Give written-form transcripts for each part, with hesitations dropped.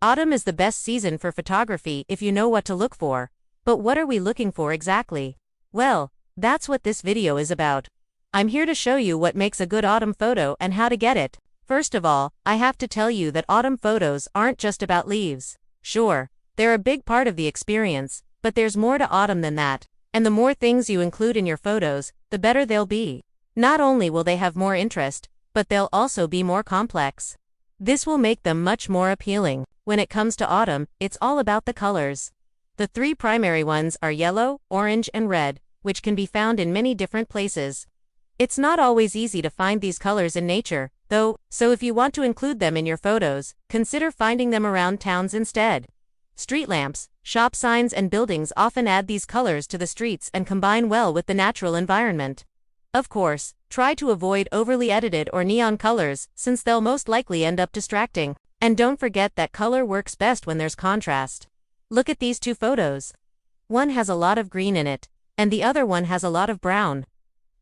Autumn is the best season for photography if you know what to look for. But what are we looking for exactly? Well, that's what this video is about. I'm here to show you what makes a good autumn photo and how to get it. First of all, I have to tell you that autumn photos aren't just about leaves. Sure, they're a big part of the experience, but there's more to autumn than that. And the more things you include in your photos, the better they'll be. Not only will they have more interest, but they'll also be more complex. This will make them much more appealing. When it comes to autumn, it's all about the colors. The three primary ones are yellow, orange, and red, which can be found in many different places. It's not always easy to find these colors in nature, though, so if you want to include them in your photos, consider finding them around towns instead. Street lamps, shop signs, and buildings often add these colors to the streets and combine well with the natural environment. Of course, try to avoid overly edited or neon colors, since they'll most likely end up distracting. And don't forget that color works best when there's contrast. Look at these two photos. One has a lot of green in it, and the other one has a lot of brown.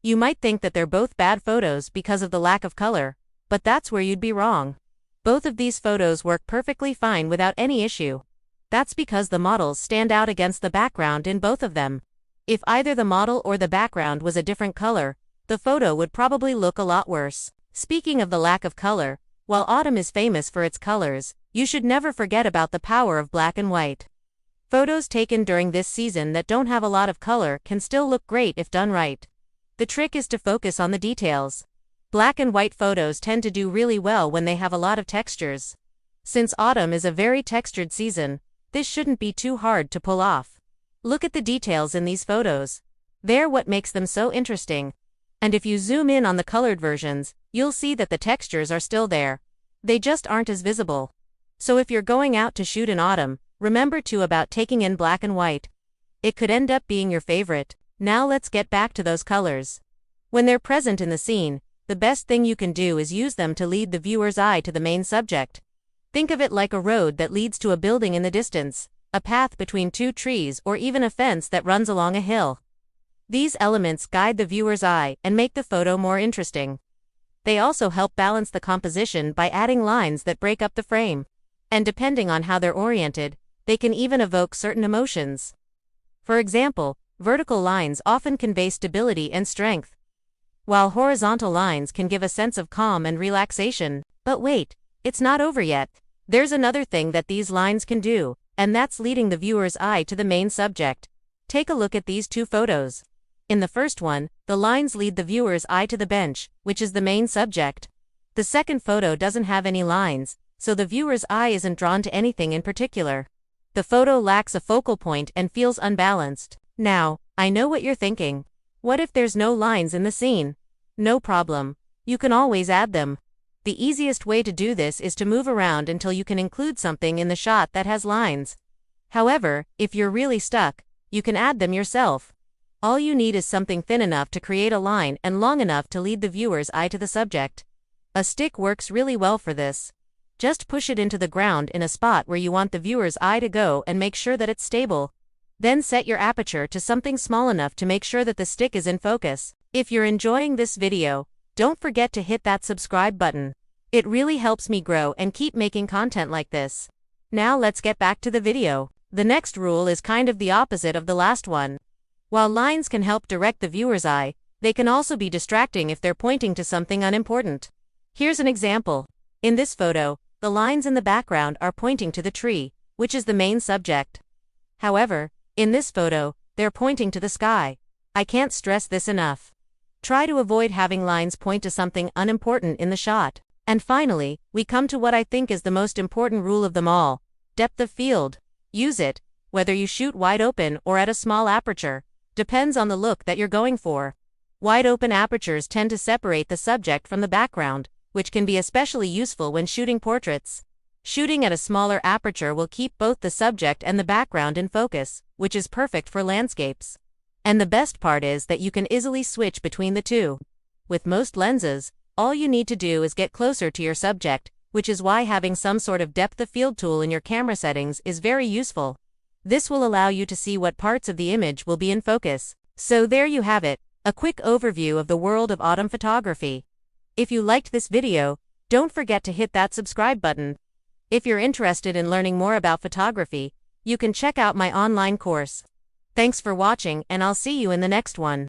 You might think that they're both bad photos because of the lack of color, but that's where you'd be wrong. Both of these photos work perfectly fine without any issue. That's because the models stand out against the background in both of them. If either the model or the background was a different color, the photo would probably look a lot worse. Speaking of the lack of color, while autumn is famous for its colors, you should never forget about the power of black and white. Photos taken during this season that don't have a lot of color can still look great if done right. The trick is to focus on the details. Black and white photos tend to do really well when they have a lot of textures. Since autumn is a very textured season, this shouldn't be too hard to pull off. Look at the details in these photos. They're what makes them so interesting. And if you zoom in on the colored versions, you'll see that the textures are still there. They just aren't as visible. So if you're going out to shoot in autumn, remember too about taking in black and white. It could end up being your favorite. Now let's get back to those colors. When they're present in the scene, the best thing you can do is use them to lead the viewer's eye to the main subject. Think of it like a road that leads to a building in the distance, a path between two trees, or even a fence that runs along a hill. These elements guide the viewer's eye and make the photo more interesting. They also help balance the composition by adding lines that break up the frame. And depending on how they're oriented, they can even evoke certain emotions. For example, vertical lines often convey stability and strength, while horizontal lines can give a sense of calm and relaxation. But wait, it's not over yet. There's another thing that these lines can do, and that's leading the viewer's eye to the main subject. Take a look at these two photos. In the first one, the lines lead the viewer's eye to the bench, which is the main subject. The second photo doesn't have any lines, so the viewer's eye isn't drawn to anything in particular. The photo lacks a focal point and feels unbalanced. Now, I know what you're thinking. What if there's no lines in the scene? No problem. You can always add them. The easiest way to do this is to move around until you can include something in the shot that has lines. However, if you're really stuck, you can add them yourself. All you need is something thin enough to create a line and long enough to lead the viewer's eye to the subject. A stick works really well for this. Just push it into the ground in a spot where you want the viewer's eye to go and make sure that it's stable. Then set your aperture to something small enough to make sure that the stick is in focus. If you're enjoying this video, don't forget to hit that subscribe button. It really helps me grow and keep making content like this. Now let's get back to the video. The next rule is kind of the opposite of the last one. While lines can help direct the viewer's eye, they can also be distracting if they're pointing to something unimportant. Here's an example. In this photo, the lines in the background are pointing to the tree, which is the main subject. However, in this photo, they're pointing to the sky. I can't stress this enough. Try to avoid having lines point to something unimportant in the shot. And finally, we come to what I think is the most important rule of them all: depth of field. Use it, whether you shoot wide open or at a small aperture. Depends on the look that you're going for. Wide open apertures tend to separate the subject from the background, which can be especially useful when shooting portraits. Shooting at a smaller aperture will keep both the subject and the background in focus, which is perfect for landscapes. And the best part is that you can easily switch between the two. With most lenses, all you need to do is get closer to your subject, which is why having some sort of depth of field tool in your camera settings is very useful. This will allow you to see what parts of the image will be in focus. So there you have it, a quick overview of the world of autumn photography. If you liked this video, don't forget to hit that subscribe button. If you're interested in learning more about photography, you can check out my online course. Thanks for watching, and I'll see you in the next one.